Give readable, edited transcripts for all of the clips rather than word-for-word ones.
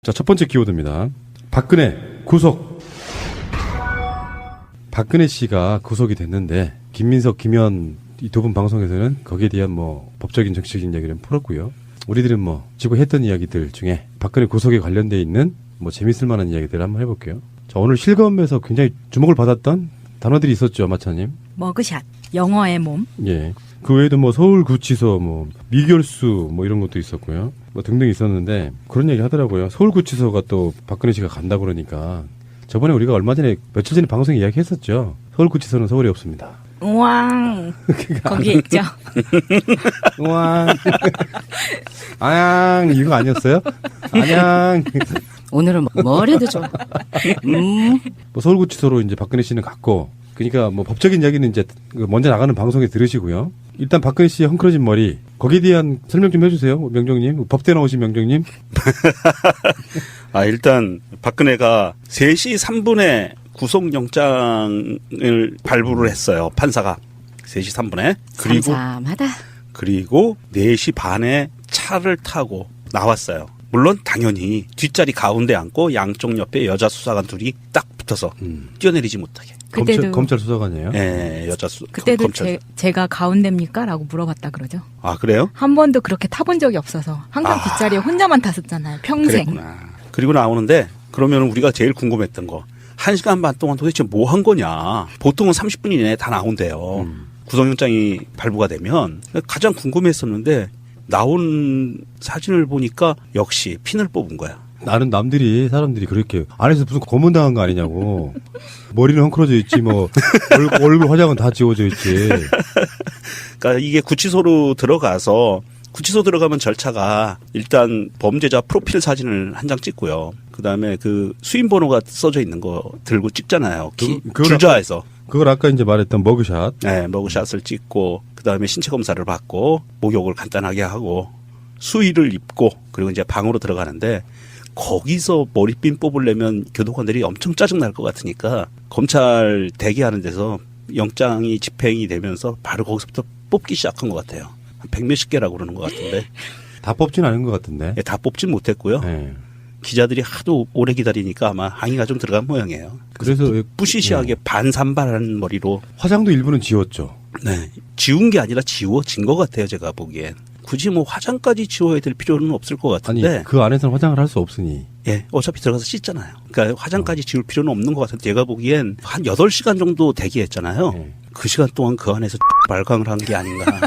자, 첫 번째 키워드입니다. 박근혜 구속. 박근혜 씨가 구속이 됐는데 김민석, 김현 이 두 분 방송에서는 거기에 대한 뭐 법적인 정치적인 이야기를 풀었고요. 우리들은 뭐 지금 했던 이야기들 중에 박근혜 구속에 관련돼 있는 뭐 재밌을 만한 이야기들을 한번 해볼게요. 자, 오늘 실검에서 굉장히 주목을 받았던 단어들이 있었죠, 마차님. 머그샷, 영어의 몸. 예. 그 외에도 뭐 서울구치소, 뭐 미결수 뭐 이런 것도 있었고요. 뭐 등등 있었는데 그런 얘기 하더라고요. 서울구치소가 또 박근혜 씨가 간다 그러니까 저번에 우리가 얼마 전에 며칠 전에 방송에 이야기했었죠. 서울구치소는 서울에 없습니다. 우왕. 거기에 있죠. 우왕. 아양 이거 아니었어요? 안양. 오늘은 뭘 해도 좋아. 뭐 서울구치소로 이제 박근혜 씨는 갔고, 그러니까 뭐 법적인 이야기는 이제 먼저 나가는 방송에 들으시고요. 일단 박근혜 씨의 헝클어진 머리 거기에 대한 설명 좀 해주세요, 명정님. 법대 나오신 명정님. 일단 박근혜가 3시 3분에 구속영장을 발부를 했어요. 판사가 3시 3분에. 삼삼하다. 그리고 4시 반에 차를 타고 나왔어요. 물론 당연히 뒷자리 가운데 앉고 양쪽 옆에 여자 수사관 둘이 딱 붙어서 뛰어내리지 못하게. 그때도 검찰 수사관이에요? 네, 그때도 검찰. 제가 가운데입니까? 라고 물어봤다 그러죠. 아, 그래요? 한 번도 그렇게 타본 적이 없어서 항상 뒷자리에 혼자만 탔었잖아요. 평생. 그랬구나. 그리고 나오는데 그러면 우리가 제일 궁금했던 거 1시간 반 동안 도대체 뭐 한 거냐. 보통은 30분 이내에 다 나온대요. 구속영장이 발부가 되면 가장 궁금했었는데 나온 사진을 보니까 역시 핀을 뽑은 거야. 나는 사람들이 그렇게 안에서 무슨 고문당한 거 아니냐고. 머리는 헝클어져 있지 뭐 얼굴 화장은 다 지워져 있지. 그러니까 이게 구치소로 들어가서 구치소 들어가면 절차가 일단 범죄자 프로필 사진을 한 장 찍고요. 그다음에 그 수임 번호가 써져 있는 거 들고 찍잖아요. 줄자에서. 그걸 아까 이제 말했던 머그샷. 네, 머그샷을 찍고 그다음에 신체 검사를 받고 목욕을 간단하게 하고 수의를 입고 그리고 이제 방으로 들어가는데 거기서 머리핀 뽑으려면 교도관들이 엄청 짜증 날 것 같으니까 검찰 대기하는 데서 영장이 집행이 되면서 바로 거기서부터 뽑기 시작한 것 같아요. 한 100몇십 개라고 그러는 것 같은데. 다 뽑진 않은 것 같은데. 예, 다 뽑진 못했고요. 네. 기자들이 하도 오래 기다리니까 아마 항의가 좀 들어간 모양이에요. 그래서 뿌시시하게 반산발한 머리로. 화장도 일부는 지웠죠. 네. 지운 게 아니라 지워진 것 같아요, 제가 보기엔. 굳이 뭐 화장까지 지워야 될 필요는 없을 것 같은데. 아니, 그 안에서는 화장을 할 수 없으니. 예, 어차피 들어가서 씻잖아요. 그러니까 화장까지 지울 필요는 없는 것 같은데 제가 보기엔 한 8시간 정도 대기했잖아요. 네. 그 시간 동안 그 안에서 발광을 한 게 아닌가.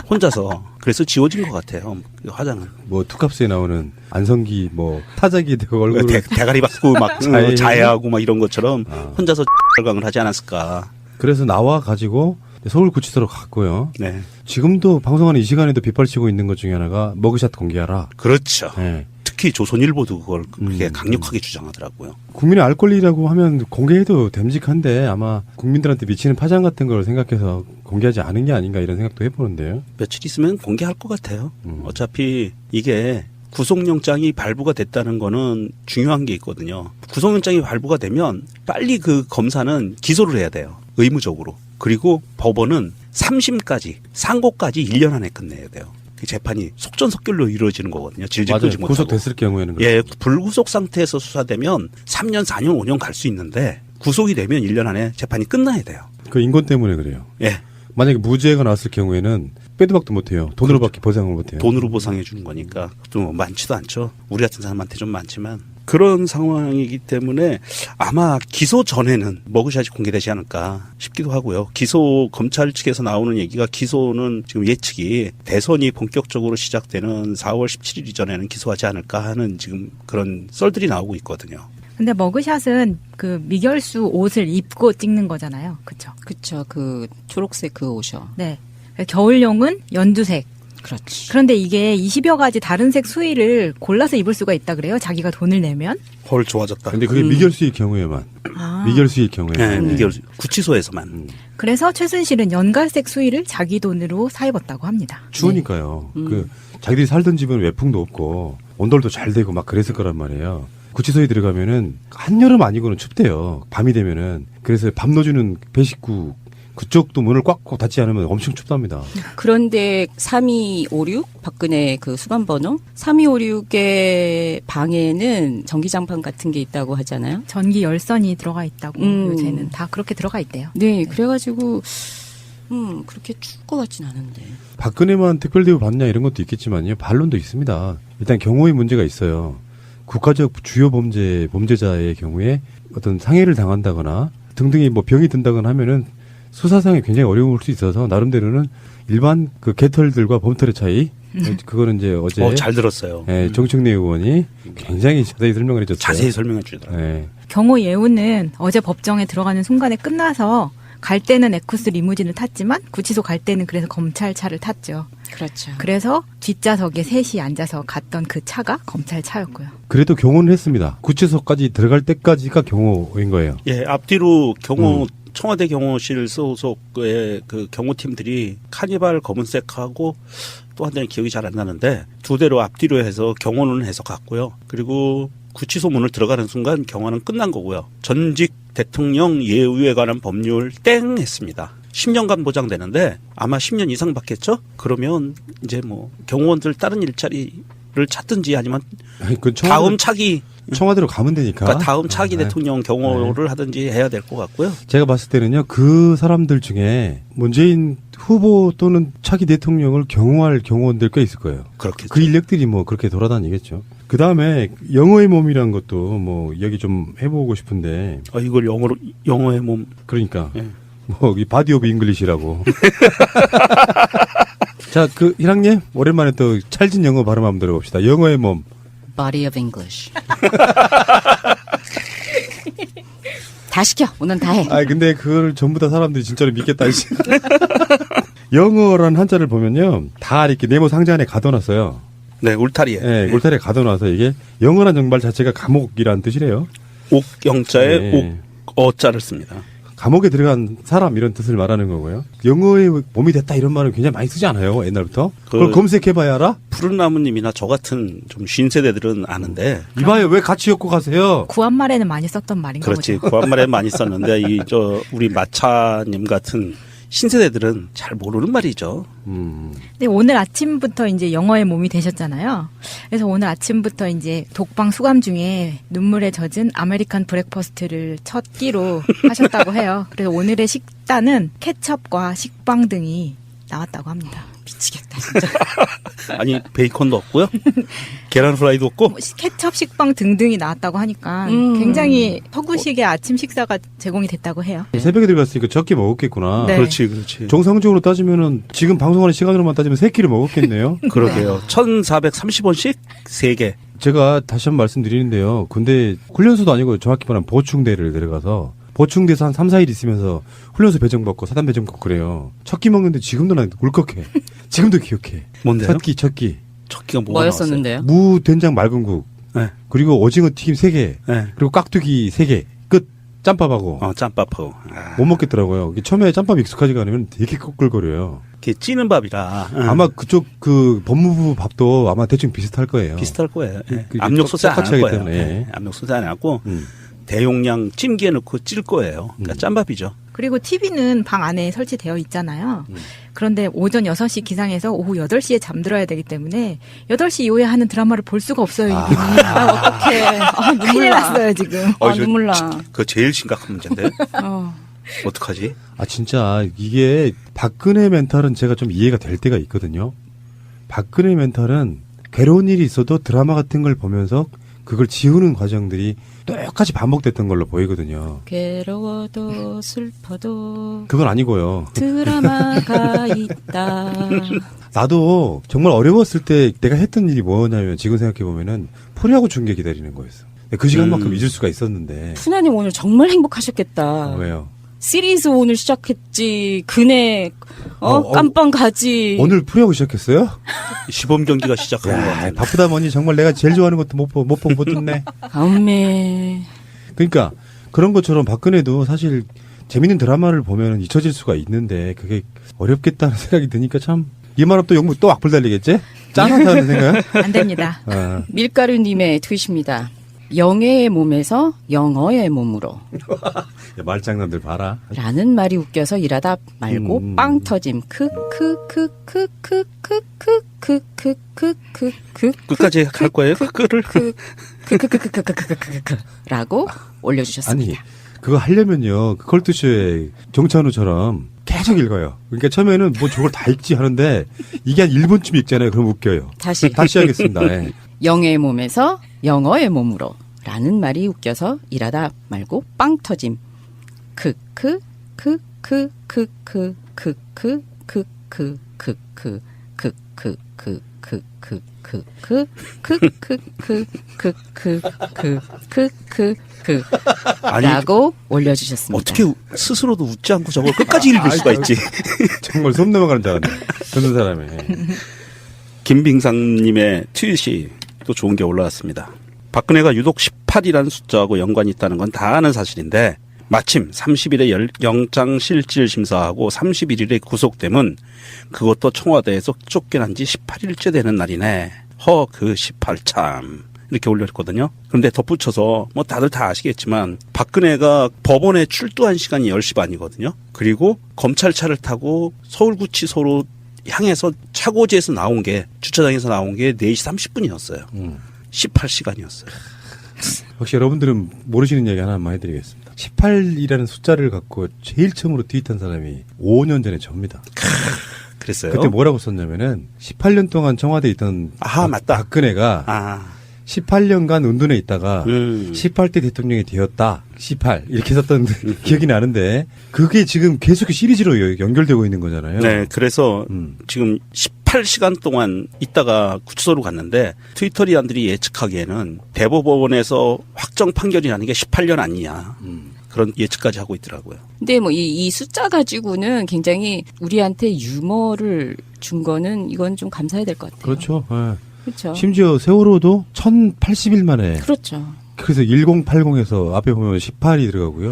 혼자서. 그래서 지워진 것 같아요. 그 화장은. 뭐 투캅스에 나오는 안성기 뭐 타자기 되고 얼굴 대가리 받고 막 자해하고 막 이런 것처럼 혼자서 발광을 하지 않았을까. 그래서 나와 가지고 서울구치소로 갔고요. 네. 지금도 방송하는 이 시간에도 빗발치고 있는 것 중에 하나가 머그샷 공개하라. 그렇죠. 네. 특히 조선일보도 그걸 그렇게 강력하게 주장하더라고요. 국민의 알 권리라고 하면 공개해도 됨직한데 아마 국민들한테 미치는 파장 같은 걸 생각해서 공개하지 않은 게 아닌가 이런 생각도 해보는데요. 며칠 있으면 공개할 것 같아요. 어차피 이게 구속영장이 발부가 됐다는 거는 중요한 게 있거든요. 구속영장이 발부가 되면 빨리 그 검사는 기소를 해야 돼요. 의무적으로. 그리고 법원은 3심까지 상고까지 1년 안에 끝내야 돼요. 그 재판이 속전속결로 이루어지는 거거든요. 질질 끌지 못하고. 구속됐을 경우에는 그렇죠. 예, 불구속 상태에서 수사되면 3년, 4년, 5년 갈 수 있는데 구속이 되면 1년 안에 재판이 끝나야 돼요. 그 인권 때문에 그래요. 예. 만약에 무죄가 나왔을 경우에는 빼도 박도 못해요. 돈으로밖에 보상을 못해요. 돈으로 보상해 주는 거니까 좀 많지도 않죠. 우리 같은 사람한테 좀 많지만 그런 상황이기 때문에 아마 기소 전에는 머그샷이 공개되지 않을까 싶기도 하고요. 기소 검찰 측에서 나오는 얘기가 기소는 지금 예측이 대선이 본격적으로 시작되는 4월 17일 이전에는 기소하지 않을까 하는 지금 그런 썰들이 나오고 있거든요. 근데 머그샷은 그 미결수 옷을 입고 찍는 거잖아요. 그렇죠? 그쵸. 그 초록색 그 옷이요. 네. 겨울용은 연두색. 그렇지. 그런데 이게 20여 가지 다른 색 수의를 골라서 입을 수가 있다 그래요? 자기가 돈을 내면? 헐, 좋아졌다. 근데 그게 미결수일 경우에만. 미결수일 경우에만. 네, 미결 구치소에서만. 그래서 최순실은 연갈색 수의를 자기 돈으로 사 입었다고 합니다. 추우니까요. 그 자기들이 살던 집은 외풍도 없고 온돌도 잘 되고 막 그랬을 거란 말이에요. 구치소에 들어가면은 한여름 아니고는 춥대요. 밤이 되면은. 그래서 밥 넣어주는 배식구 그쪽도 문을 꽉꽉 닫지 않으면 엄청 춥답니다. 그런데 3256 박근혜 그 수감번호 3256의 방에는 전기장판 같은 게 있다고 하잖아요. 전기 열선이 들어가 있다고 요새는 다 그렇게 들어가 있대요. 네, 그래가지고 그렇게 추울 것 같진 않은데. 박근혜만 특별대우 받냐 이런 것도 있겠지만요. 반론도 있습니다. 일단 경호의 문제가 있어요. 국가적 주요 범죄자의 경우에 어떤 상해를 당한다거나 등등이 뭐 병이 든다거나 하면은 수사상에 굉장히 어려울 수 있어서 나름대로는 일반 그 개털들과 범털의 차이 그거는 이제 어제 잘 들었어요. 예, 정청래 의원이 굉장히 자세히 설명을 해줬어요. 자세히 설명해 주더라고요. 예. 경호 예우는 어제 법정에 들어가는 순간에 끝나서 갈 때는 에쿠스 리무진을 탔지만 구치소 갈 때는 그래서 검찰차를 탔죠. 그렇죠. 그래서 뒷좌석에 셋이 앉아서 갔던 그 차가 검찰 차였고요. 그래도 경호는 했습니다. 구치소까지 들어갈 때까지가 경호인 거예요. 예, 앞뒤로 경호 청와대 경호실 소속의 그 경호팀들이 카니발 검은색하고 또 한 대는 기억이 잘 안 나는데 두 대로 앞뒤로 해서 경호는 해서 갔고요. 그리고 구치소 문을 들어가는 순간 경호는 끝난 거고요. 전직 대통령 예우에 관한 법률 땡 했습니다. 10년간 보장되는데 아마 10년 이상 받겠죠? 그러면 이제 뭐 경호원들 다른 일자리를 찾든지 아니면 아니, 그 다음 차기 청와대로 가면 되니까. 그러니까 다음 차기 네. 대통령 경호를 하든지 해야 될 것 같고요. 제가 봤을 때는요, 그 사람들 중에 문재인 후보 또는 차기 대통령을 경호할 경호원들 꽤 있을 거예요. 그렇겠죠. 그 인력들이 뭐 그렇게 돌아다니겠죠. 그 다음에 영어의 몸이란 것도 뭐 이야기 좀 해보고 싶은데. 이걸 영어의 몸. 그러니까. 예. 뭐, 이 바디 오브 잉글리시라고. 자, 그, 희랑님, 오랜만에 또 찰진 영어 발음 한번 들어봅시다. 영어의 몸. Body of English. 다 시켜. 오늘 다 해. 근데 그걸 전부 다 사람들이 진짜로 믿겠다. 영어란 한자를 보면요, 다 이렇게 네모 상자 안에 가둬놨어요. 네, 울타리에. 예, 울타리에 가둬놔서 이게 영어란 정말 자체가 감옥이라는 뜻이래요. 옥영자에 네. 어자를 씁니다. 감옥에 들어간 사람 이런 뜻을 말하는 거고요. 영어의 몸이 됐다 이런 말을 굉장히 많이 쓰지 않아요, 옛날부터? 그걸 검색해봐야 알아? 푸른 나무님이나 저 같은 좀 쉰 세대들은 아는데. 이봐요, 왜 같이 엮고 가세요? 구한말에는 많이 썼던 말인가 그렇지. 보죠. 구한말에 많이 썼는데 우리 마차님 같은 신세대들은 잘 모르는 말이죠. 근데 오늘 아침부터 이제 영어의 몸이 되셨잖아요. 그래서 오늘 아침부터 이제 독방 수감 중에 눈물에 젖은 아메리칸 브렉퍼스트를 첫 끼로 하셨다고 해요. 그래서 오늘의 식단은 케첩과 식빵 등이 나왔다고 합니다. 미치겠다, 진짜. 아니, 베이컨도 없고요. 계란 후라이도 없고. 뭐 케첩, 식빵 등등이 나왔다고 하니까 굉장히 서구식의 아침 식사가 제공이 됐다고 해요. 새벽에 들어갔으니까 적게 먹었겠구나. 네. 그렇지. 정상적으로 따지면은 지금 방송하는 시간으로만 따지면 3끼를 먹었겠네요. 그러게요. 1,430원씩 3개. 제가 다시 한번 말씀드리는데요. 근데 훈련소도 아니고 정확히 말하면 보충대를 내려가서 보충대에서 한 3, 4일 있으면서 훈련소 배정받고 사단 배정받고 그래요. 첫 끼 먹는데 지금도 난 울컥해. 지금도 기억해. 뭔데요? 첫 끼. 첫 끼가 뭐가 뭐였었는데요? 무 된장 맑은국. 네. 그리고 오징어 튀김 3개. 네. 그리고 깍두기 3개. 끝. 짬밥하고. 짬밥하고. 못 먹겠더라고요. 처음에 짬밥 익숙하지가 않으면 되게 꺼끌거려요. 이게 찌는 밥이라. 아마 그쪽 그 법무부 밥도 아마 대충 비슷할 거예요. 비슷할 거예요. 그 압력 소세 안 할 똑같이 하기 거예요. 때문에. 네. 압력 소세 안 하고 대용량 찜기에 넣고 찔 거예요. 그러니까 짬밥이죠. 그리고 TV는 방 안에 설치되어 있잖아요. 그런데 오전 6시 기상해서 오후 8시에 잠들어야 되기 때문에 8시 이후에 하는 드라마를 볼 수가 없어요. 이분이. 어떡해. 눈물 큰일 나. 났어요, 지금. 눈물 나. 그거 제일 심각한 문제인데. 어. 어떡하지? 진짜 이게 박근혜 멘탈은 제가 좀 이해가 될 때가 있거든요. 박근혜 멘탈은 괴로운 일이 있어도 드라마 같은 걸 보면서 그걸 지우는 과정들이 똑같이 반복됐던 걸로 보이거든요. 괴로워도 슬퍼도 그건 아니고요. 드라마가 있다. 나도 정말 어려웠을 때 내가 했던 일이 뭐냐면 지금 생각해보면은 프로야구 중계 기다리는 거였어. 그 시간만큼 잊을 수가 있었는데. 푸나님 오늘 정말 행복하셨겠다. 왜요? 시리즈 오늘 시작했지. 그네 깜빵 가지. 오늘 프로야구 시작했어요? 시범 경기가 시작한 것 같은데. 바쁘다 보니 정말 내가 제일 좋아하는 것도 못 듣네. 엄매. 그러니까 그런 것처럼 박근혜도 사실 재밌는 드라마를 보면 잊혀질 수가 있는데 그게 어렵겠다는 생각이 드니까 참 이 말하면 또 영국 또 악플 달리겠지? 짠하다는 생각? 안 됩니다. 밀가루님의 트윗입니다. 영예의 몸에서 영어의 몸으로. 야, 말장난들 봐라. 라는 말이 웃겨서 일하다 말고 빵 터짐. 끝까지 할 거예요? 끝을? 라고 올려주셨습니다. 아니, 그거 하려면요, 그 컬투쇼의 정찬우처럼 계속 읽어요. 그러니까 처음에는 뭐 저걸 다 읽지 하는데 이게 한 1분쯤 읽잖아요. 그럼 웃겨요. 다시 하겠습니다. 예. 영의 몸에서 영어의 몸으로 라는 말이 웃겨서 일하다 말고 빵 터짐. 아니, 라고 올려주셨습니다. 어떻게 스스로도 웃지 않고 저걸 끝까지 읽을 수가 있지? 정말 손 넘어가는 줄 알았네. 듣는 사람이. 김빙상님의 트윗이 또 좋은 게 올라왔습니다. 박근혜가 유독 18이라는 숫자하고 연관이 있다는 건 다 아는 사실인데 마침 30일에 영장실질심사하고 31일에 구속됨은 그것도 청와대에서 쫓겨난 지 18일째 되는 날이네. 그 18 참. 이렇게 올렸거든요. 그런데 덧붙여서 뭐 다들 다 아시겠지만 박근혜가 법원에 출두한 시간이 10시 반이거든요. 그리고 검찰차를 타고 서울구치소로 향해서 차고지에서 나온 게 주차장에서 나온 게 4시 30분이었어요. 18시간이었어요. 혹시 여러분들은 모르시는 얘기 하나만 해드리겠습니다. 18이라는 숫자를 갖고 제일 처음으로 트윗한 사람이 5년 전에 접니다. 그랬어요? 그때 뭐라고 썼냐면은 18년 동안 청와대에 있던 맞다. 박근혜가 18년간 은둔에 있다가 18대 대통령이 되었다. 18 이렇게 썼던 기억이 나는데 그게 지금 계속 시리즈로 연결되고 있는 거잖아요. 네, 그래서 지금 18시간 동안 있다가 구치소로 갔는데 트위터리안들이 예측하기에는 대법원에서 확정 판결이 나는 게 18년 아니냐. 그런 예측까지 하고 있더라고요. 근데 뭐 이 숫자 가지고는 굉장히 우리한테 유머를 준 거는 이건 좀 감사해야 될 것 같아요. 그렇죠. 네. 그렇죠. 심지어 세월호도 1080일 만에. 그렇죠. 그래서 1080에서 앞에 보면 18이 들어가고요.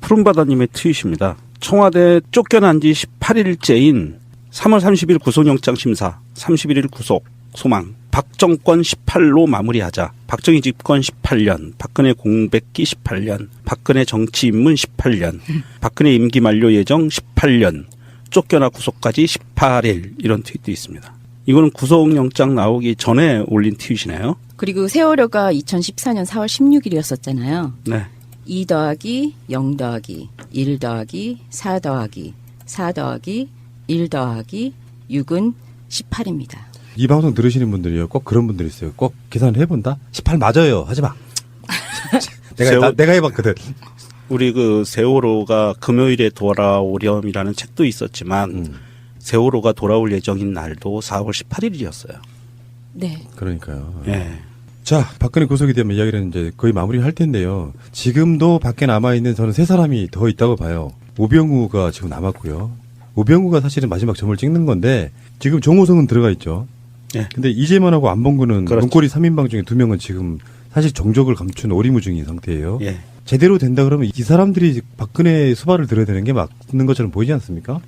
푸른바다님의 트윗입니다. 청와대 쫓겨난 지 18일째인 3월 30일 구속영장 심사, 31일 구속, 소망. 박정권 18로 마무리하자. 박정희 집권 18년, 박근혜 공백기 18년, 박근혜 정치 입문 18년, 박근혜 임기 만료 예정 18년, 쫓겨나 구속까지 18일 이런 트윗도 있습니다. 이거는 구속영장 나오기 전에 올린 트윗이네요. 그리고 세월호가 2014년 4월 16일이었었잖아요. 네. 2 더하기 0 더하기 1 더하기 4 더하기 4 더하기 1 더하기 6은 18입니다. 이 방송 들으시는 분들이요. 꼭 그런 분들 있어요. 꼭 계산을 해본다? 18 맞아요. 하지 마. 내가 해봤거든. 우리 그 세월호가 금요일에 돌아오렴이라는 책도 있었지만 세월호가 돌아올 예정인 날도 4월 18일이었어요. 네. 그러니까요. 네. 자, 박근혜 구속이 되면 이야기는 이제 거의 마무리할 텐데요. 지금도 밖에 남아있는 저는 세 사람이 더 있다고 봐요. 우병우가 지금 남았고요. 우병우가 사실은 마지막 점을 찍는 건데 지금 정호성은 들어가 있죠. 네. 근데 이재만하고 안봉근은 그렇죠. 문고리 3인방 중에 2명은 지금 사실 정적을 감춘 오리무중인 상태예요. 예. 제대로 된다 그러면 이 사람들이 박근혜 수발을 들어야 되는 게 맞는 것처럼 보이지 않습니까?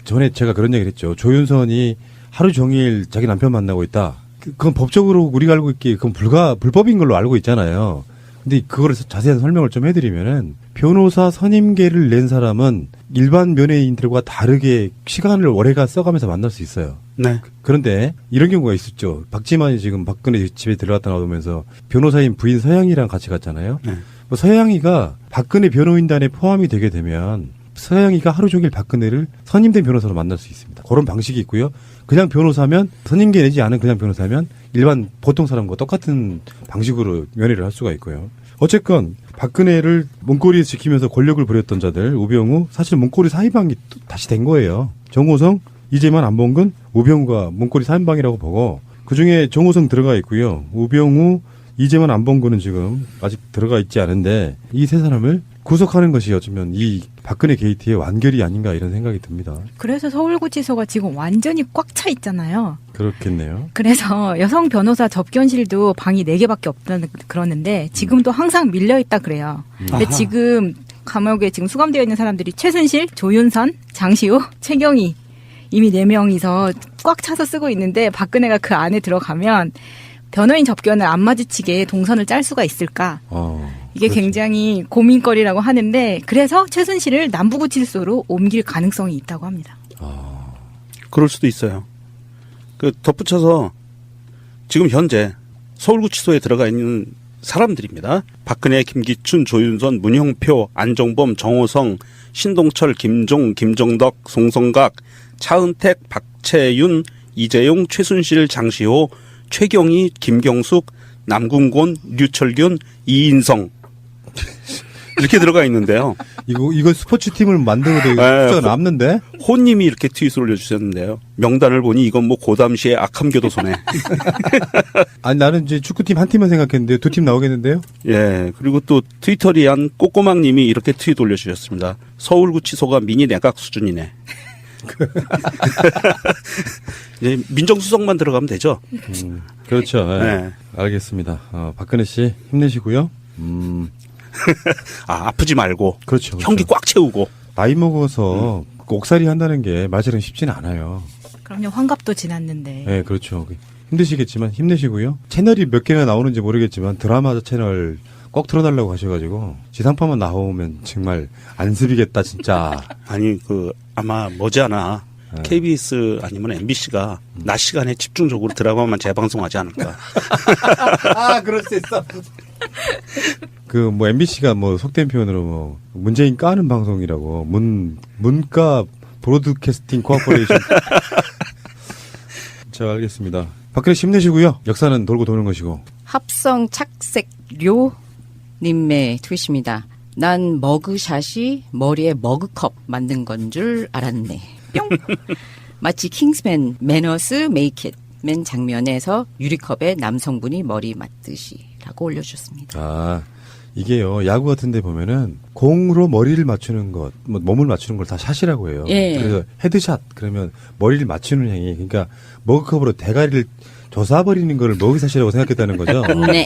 전에 제가 그런 얘기를 했죠. 조윤선이 하루 종일 자기 남편 만나고 있다. 그건 법적으로 우리가 알고 있기에 그건 불법인 걸로 알고 있잖아요. 근데 그거를 자세한 설명을 좀 해드리면은 변호사 선임계를 낸 사람은 일반 면회인들과 다르게 시간을 오래가 써가면서 만날 수 있어요. 네. 그런데 이런 경우가 있었죠. 박지만이 지금 박근혜 집에 들어갔다 나오면서 변호사인 부인 서양이랑 같이 갔잖아요. 네. 뭐 서양이가 박근혜 변호인단에 포함이 되게 되면 서양이가 하루 종일 박근혜를 선임된 변호사로 만날 수 있습니다. 그런 방식이 있고요. 그냥 변호사면 선임계 내지 않은 그냥 변호사면 일반 보통 사람과 똑같은 방식으로 면회를 할 수가 있고요. 어쨌건 박근혜를 문고리에서 지키면서 권력을 부렸던 자들 우병우 사실 문고리 4인방이 다시 된 거예요. 정호성, 이재만, 안봉근, 우병우가 문고리 4인방이라고 보고 그중에 정호성 들어가 있고요. 우병우, 이재만, 안봉근은 지금 아직 들어가 있지 않은데 이 세 사람을 구속하는 것이 어쩌면 이 박근혜 게이트의 완결이 아닌가 이런 생각이 듭니다. 그래서 서울구치소가 지금 완전히 꽉 차 있잖아요. 그렇겠네요. 그래서 여성 변호사 접견실도 방이 4개밖에 없다는 그러는데 지금도 항상 밀려있다 그래요. 근데 아하. 지금 감옥에 지금 수감되어 있는 사람들이 최순실, 조윤선, 장시호, 최경희 이미 4명이서 꽉 차서 쓰고 있는데 박근혜가 그 안에 들어가면 변호인 접견을 안 마주치게 동선을 짤 수가 있을까? 이게 그렇죠. 굉장히 고민거리라고 하는데 그래서 최순실을 남부구치소로 옮길 가능성이 있다고 합니다. 그럴 수도 있어요. 그 덧붙여서 지금 현재 서울구치소에 들어가 있는 사람들입니다. 박근혜, 김기춘, 조윤선, 문형표, 안정범, 정호성, 신동철, 김종, 김정덕, 송성각, 차은택, 박채윤, 이재용, 최순실, 장시호, 최경희, 김경숙, 남궁곤, 류철균, 이인성 이렇게 들어가 있는데요. 이거 스포츠 팀을 만들어도 숫자가 남는데? 호님이 이렇게 트윗을 올려주셨는데요. 명단을 보니 이건 뭐 고담시의 악함 교도소네. 아니 나는 이제 축구팀 한 팀만 생각했는데 두 팀 나오겠는데요? 예, 그리고 또 트위터리한 꼬꼬막님이 이렇게 트윗 올려주셨습니다. 서울구치소가 미니 내각 수준이네. 이제 민정수석만 들어가면 되죠. 그렇죠. 예. 네. 알겠습니다. 박근혜 씨 힘내시고요. 아프지 말고. 그렇죠. 형기 꽉 채우고. 나이 먹어서 옥살이 한다는 게 말처럼 쉽지는 않아요. 그럼요. 환갑도 지났는데. 네, 그렇죠. 힘드시겠지만 힘내시고요. 채널이 몇 개나 나오는지 모르겠지만 드라마 채널 꼭 틀어달라고 하셔가지고 지상파만 나오면 정말 안습이겠다 진짜. 아니 아마 머지않아 네. KBS 아니면 MBC가 낮 시간에 집중적으로 드라마만 재방송하지 않을까. 그럴 수 있어. MBC가 속된 표현으로 문재인 까는 방송이라고 문과 브로드캐스팅 코퍼레이션. 자, 알겠습니다. 박근혜 씨 힘내시고요. 역사는 돌고 도는 것이고. 합성 착색료 님의 트윗입니다. 난 머그샷이 머리에 머그컵 만든 건 줄 알았네. 뿅. 마치 킹스맨 매너스 메이킷 맨 장면에서 유리컵에 남성분이 머리 맞듯이라고 올려주셨습니다. 이게요, 야구 같은 데 보면은 공으로 머리를 맞추는 것, 몸을 맞추는 걸 다 샷이라고 해요. 예. 그래서 헤드샷 그러면 머리를 맞추는 행위. 그러니까 머그컵으로 대가리를 조사버리는 거를 머그샷이라고 생각했다는 거죠. 네.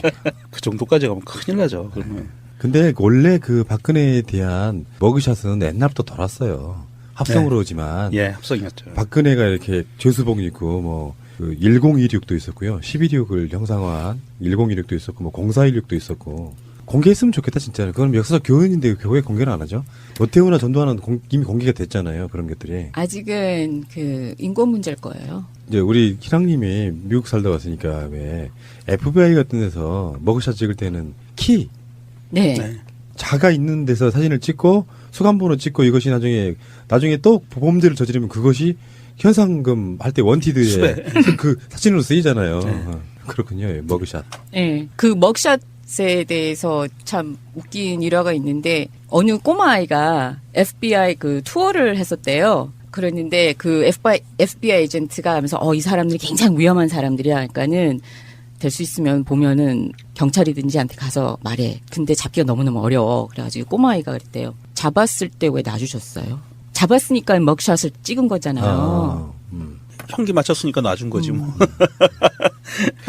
그 정도까지 가면 큰일 나죠. 그러면. 근데 원래 그 박근혜에 대한 머그샷은 옛날부터 돌았어요. 합성으로지만. 예, 합성이었죠. 박근혜가 이렇게 죄수복 입고 1016도 있었고요. 11.26을 형상화한 1016도 있었고 0416도 있었고. 공개했으면 좋겠다 진짜로. 그건 역사적 교훈인데 왜 공개를 안 하죠? 노태우나 전두환은 이미 공개가 됐잖아요. 그런 것들이. 아직은 인권 문제일 거예요. 이제 우리 희랑님이 미국 살다 왔으니까 왜 FBI 같은 데서 머그샷 찍을 때는 키 네. 자가 있는 데서 사진을 찍고 수감번호 찍고 이것이 나중에 또 범죄를 저지르면 그것이 현상금 할 때 원티드에 그 사진으로 쓰이잖아요. 그렇군요. 머그샷. 네. 그 머그샷에 대해서 참 웃긴 일화가 있는데 어느 꼬마 아이가 FBI 투어를 했었대요. 그랬는데 FBI 에이전트가 하면서 이 사람들이 굉장히 위험한 사람들이야. 그러니까는 될 수 있으면 보면은 경찰이든지한테 가서 말해. 근데 잡기가 너무너무 어려워. 그래가지고 꼬마아이가 그랬대요. 잡았을 때 왜 놔주셨어요? 잡았으니까 먹샷을 찍은 거잖아요. 형기 맞췄으니까 놔준 거지 뭐.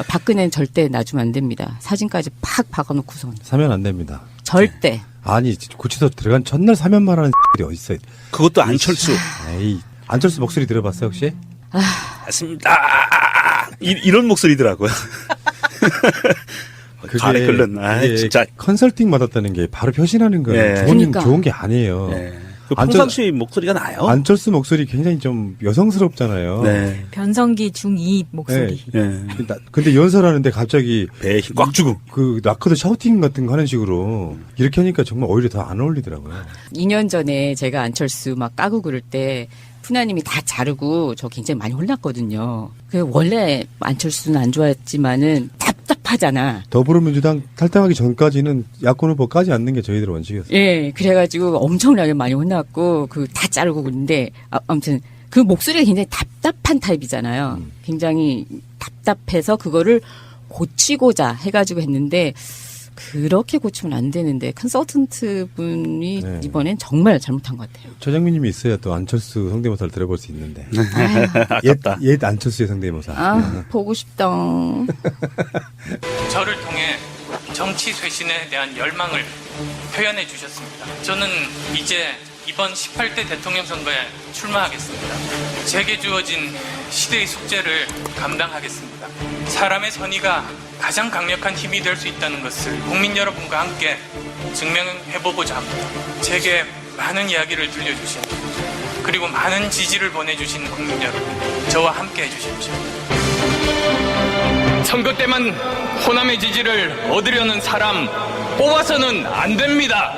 박근혜는 절대 놔주면 안 됩니다. 사진까지 팍 박아놓고선. 사면 안 됩니다. 절대. 아니 구치소 들어간 첫날 사면 말하는 들이 어디 있어요? 그것도 안철수. 에이, 안철수 목소리 들어봤어요 혹시? 맞습니다. 이런 목소리더라고요. 발에 끓는. 진짜 컨설팅 받았다는 게 바로 표신하는 건 네. 좋은 게 아니에요. 네. 평상시 목소리가 나요. 안철수 목소리 굉장히 좀 여성스럽잖아요. 네. 변성기 중2 목소리. 네. 근데 연설하는데 갑자기 배에 힘 꽉 주고 낙커드 샤우팅 같은 거 하는 식으로 이렇게 하니까 정말 오히려 더 안 어울리더라고요. 2년 전에 제가 안철수 막 까고 그럴 때 푸나님이 다 자르고 저 굉장히 많이 혼났거든요. 원래 안철수는 안 좋아했지만은 답답하잖아. 더불어민주당 탈당하기 전까지는 야권 후보 까지 않는 게 저희들 원칙이었어요. 예, 그래가지고 엄청나게 많이 혼났고 다 자르고 그런데 아무튼 그 목소리가 굉장히 답답한 타입이잖아요. 굉장히 답답해서 그거를 고치고자 해가지고 했는데 그렇게 고치면 안 되는데 컨설턴트 분이 네. 이번엔 정말 잘못한 것 같아요. 최장민님이 있어야 또 안철수 성대모사를 들어볼 수 있는데. 옛 안철수의 성대모사. 보고 싶다. 저를 통해 정치 쇄신에 대한 열망을 표현해 주셨습니다. 저는 이제 이번 18대 대통령 선거에 출마하겠습니다. 제게 주어진 시대의 숙제를 감당하겠습니다. 사람의 선의가 가장 강력한 힘이 될 수 있다는 것을 국민 여러분과 함께 증명해보고자 합니다. 제게 많은 이야기를 들려주신 그리고 많은 지지를 보내주신 국민 여러분, 저와 함께 해주십시오. 선거 때만 호남의 지지를 얻으려는 사람 뽑아서는 안 됩니다.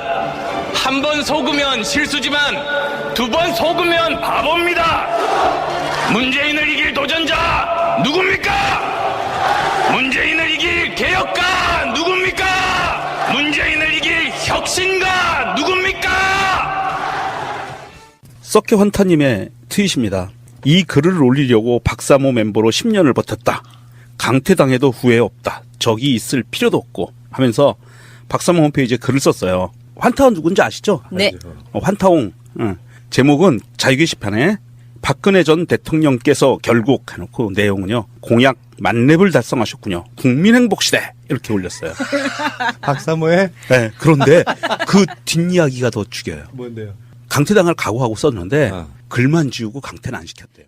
한 번 속으면 실수지만 두 번 속으면 바보입니다. 문재인을 이길 도전자 누굽니까? 문재인을 이길 개혁가 누굽니까? 문재인을 이길 혁신가 누굽니까? 썩게 환타님의 트윗입니다. 이 글을 올리려고 박사모 멤버로 10년을 버텼다. 강퇴당해도 후회 없다. 적이 있을 필요도 없고 하면서 박사모 홈페이지에 글을 썼어요. 환타가 누군지 아시죠? 네. 환타옹. 제목은 자유 게시판에 박근혜 전 대통령께서 결국 해놓고 내용은요. 공약 만렙을 달성하셨군요. 국민행복시대 이렇게 올렸어요. 박사모의 네, 그런데 그 뒷이야기가 더 죽여요. 뭔데요? 강퇴당할 각오하고 썼는데 아. 글만 지우고 강퇴는 안 시켰대요.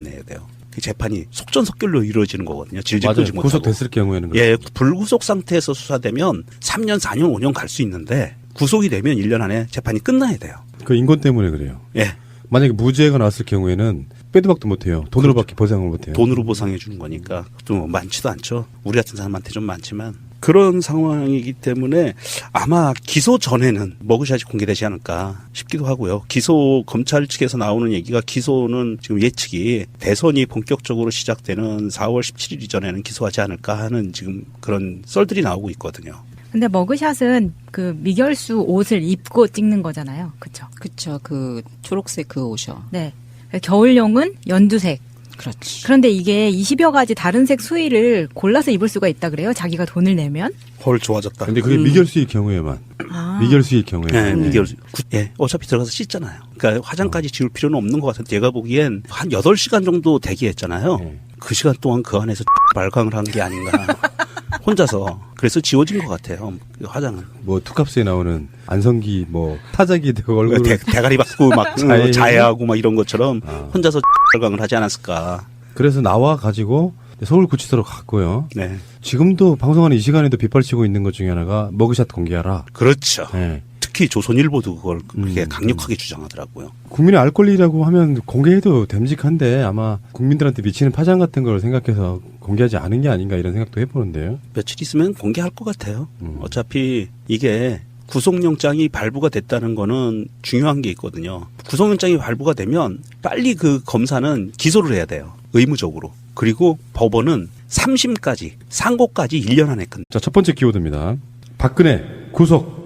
네, 돼요. 그 재판이 속전속결로 이루어지는 거거든요. 질질 맞아요. 끌지 못하고. 구속됐을 경우에는 예, 불구속 상태에서 수사되면 3년, 4년, 5년 갈 수 있는데 구속이 되면 1년 안에 재판이 끝나야 돼요. 그 인권 때문에 그래요. 예, 만약에 무죄가 나왔을 경우에는 빼도 박도 못해요. 돈으로밖에 보상을 못해요. 돈으로 보상해 주는 거니까 좀 많지도 않죠. 우리 같은 사람한테 좀 많지만 그런 상황이기 때문에 아마 기소 전에는 머그샷이 공개되지 않을까 싶기도 하고요. 기소 검찰 측에서 나오는 얘기가 기소는 지금 예측이 대선이 본격적으로 시작되는 4월 17일 이전에는 기소하지 않을까 하는 지금 그런 썰들이 나오고 있거든요. 근데 머그샷은 그 미결수 옷을 입고 찍는 거잖아요. 그렇죠? 그쵸. 그 초록색 그 옷이요. 네. 겨울용은 연두색. 그렇지. 그런데 이게 20여 가지 다른 색 수의를 골라서 입을 수가 있다 그래요. 자기가 돈을 내면. 헐, 좋아졌다. 근데 그게 미결수일 경우에만. 아. 미결수일 경우에. 네, 미결. 예, 어차피 들어가서 씻잖아요. 그러니까 화장까지 지울 필요는 없는 것 같은데 제가 보기엔 한 8시간 정도 대기했잖아요. 네. 그 시간 동안 그 안에서 발광을 한 게 아닌가. 혼자서. 그래서 지워진 것 같아요. 그 화장은. 뭐 투캅스에 나오는 안성기 뭐 타자기 되고 얼굴 대가리 받고 막 자해. 자해하고 막 이런 것처럼 아. 혼자서 발광을 하지 않았을까. 그래서 나와 가지고 서울구치소로 갔고요. 네. 지금도 방송하는 이 시간에도 빗발치고 있는 것 중에 하나가 머그샷 공개하라. 그렇죠. 네. 특히 조선일보도 그걸 그렇게 음. 강력하게 주장하더라고요. 국민의 알 권리라고 하면 공개해도 됨직한데 아마 국민들한테 미치는 파장 같은 걸 생각해서 공개하지 않은 게 아닌가 이런 생각도 해보는데요. 며칠 있으면 공개할 것 같아요. 어차피 이게 구속영장이 발부가 됐다는 거는 중요한 게 있거든요. 구속영장이 발부가 되면 빨리 그 검사는 기소를 해야 돼요. 의무적으로. 그리고 법원은 3심까지, 상고까지 1년 안에 끝. 자, 첫 번째 키워드입니다. 박근혜 구속.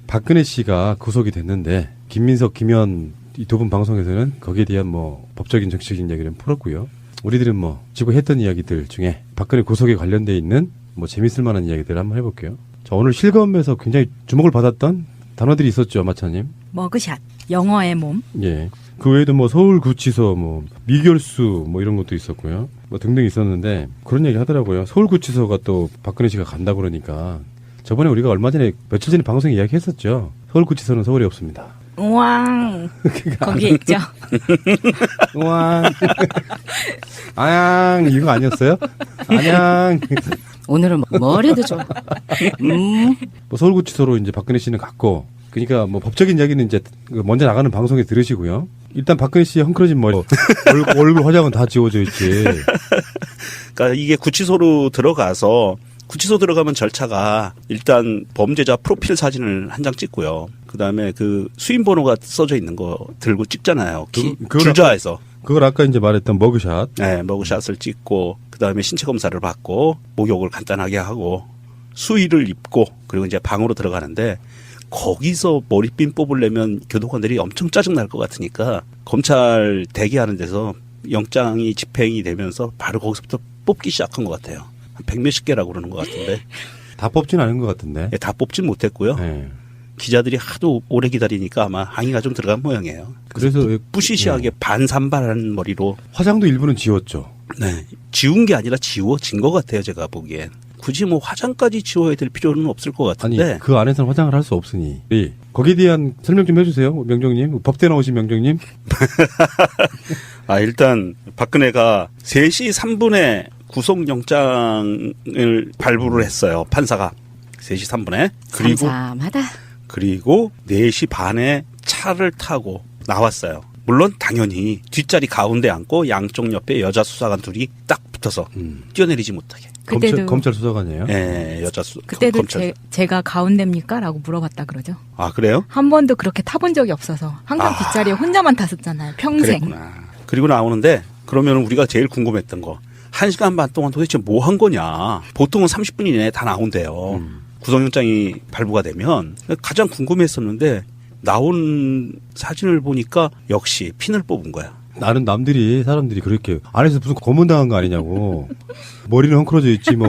박근혜 씨가 구속이 됐는데 김민석, 김현 이 두 분 방송에서는 거기에 대한 뭐 법적인 정치적인 이야기를 풀었고요. 우리들은 뭐 지금 했던 이야기들 중에 박근혜 구속에 관련돼 있는 뭐 재밌을 만한 이야기들을 한번 해볼게요. 자, 오늘 실검에서 굉장히 주목을 받았던 단어들이 있었죠, 마차님. 머그샷. 영어의 몸. 예. 그 외에도 뭐 서울구치소, 뭐 미결수, 뭐 이런 것도 있었고요. 뭐 등등 있었는데 그런 얘기 하더라고요. 서울구치소가 또 박근혜 씨가 간다 그러니까 저번에 우리가 얼마 전에 며칠 전에 방송에 이야기했었죠. 서울구치소는 서울에 없습니다. 우왕. 거기에 있죠. 우왕. 아양 이거 아니었어요? 안양. 오늘은 뭘 해도 좋아. 뭐 서울구치소로 이제 박근혜 씨는 갔고, 그러니까 뭐 법적인 이야기는 이제 먼저 나가는 방송에 들으시고요. 일단 박근혜 씨의 헝클어진 머리, 얼굴 화장은 다 지워져 있지. 그러니까 이게 구치소로 들어가서 구치소 들어가면 절차가 일단 범죄자 프로필 사진을 한 장 찍고요. 그다음에 그 수임 번호가 써져 있는 거 들고 찍잖아요. 그걸 줄자에서. 그걸 아까 이제 말했던 머그샷. 네, 머그샷을 찍고 그다음에 신체 검사를 받고 목욕을 간단하게 하고 수의를 입고 그리고 이제 방으로 들어가는데 거기서 머리핀 뽑으려면 교도관들이 엄청 짜증 날 것 같으니까 검찰 대기하는 데서 영장이 집행이 되면서 바로 거기서부터 뽑기 시작한 것 같아요. 한 100몇십 개라고 그러는 것 같은데. 다 뽑진 않은 것 같은데. 다 뽑진 못했고요. 네. 기자들이 하도 오래 기다리니까 아마 항의가 좀 들어간 모양이에요. 그래서 뿌시시하게 반산발한 머리로 화장도 일부는 지웠죠. 네, 지운 게 아니라 지워진 것 같아요. 제가 보기엔. 굳이 뭐 화장까지 지워야 될 필요는 없을 것 아니 같은데. 그 안에서는 화장을 할 수 없으니 거기에 대한 설명 좀 해주세요, 명정님. 법대 나오신 명정님. 일단 박근혜가 3시 3분에 구속영장을 발부를 했어요. 판사가 3시 3분에. 잠잠하다. 그리고 4시 반에 차를 타고 나왔어요. 물론 당연히 뒷자리 가운데 앉고 양쪽 옆에 여자 수사관 둘이 딱 붙어서 뛰어내리지 못하게. 그때도 검찰 수사관이에요. 예, 그때도 검찰. 제가 가운데입니까? 라고 물어봤다 그러죠. 아, 그래요? 한 번도 그렇게 타본 적이 없어서 항상 뒷자리에 혼자만 탔었잖아요. 평생. 그랬구나. 그리고 나오는데 그러면 우리가 제일 궁금했던 거 1시간 반 동안 도대체 뭐 한 거냐. 보통은 30분 이내에 다 나온대요. 구속영장이 발부가 되면 가장 궁금했었는데 나온 사진을 보니까 역시 핀을 뽑은 거야. 나는 사람들이 그렇게 안에서 무슨 고문당한 거 아니냐고. 머리는 헝클어져 있지 뭐.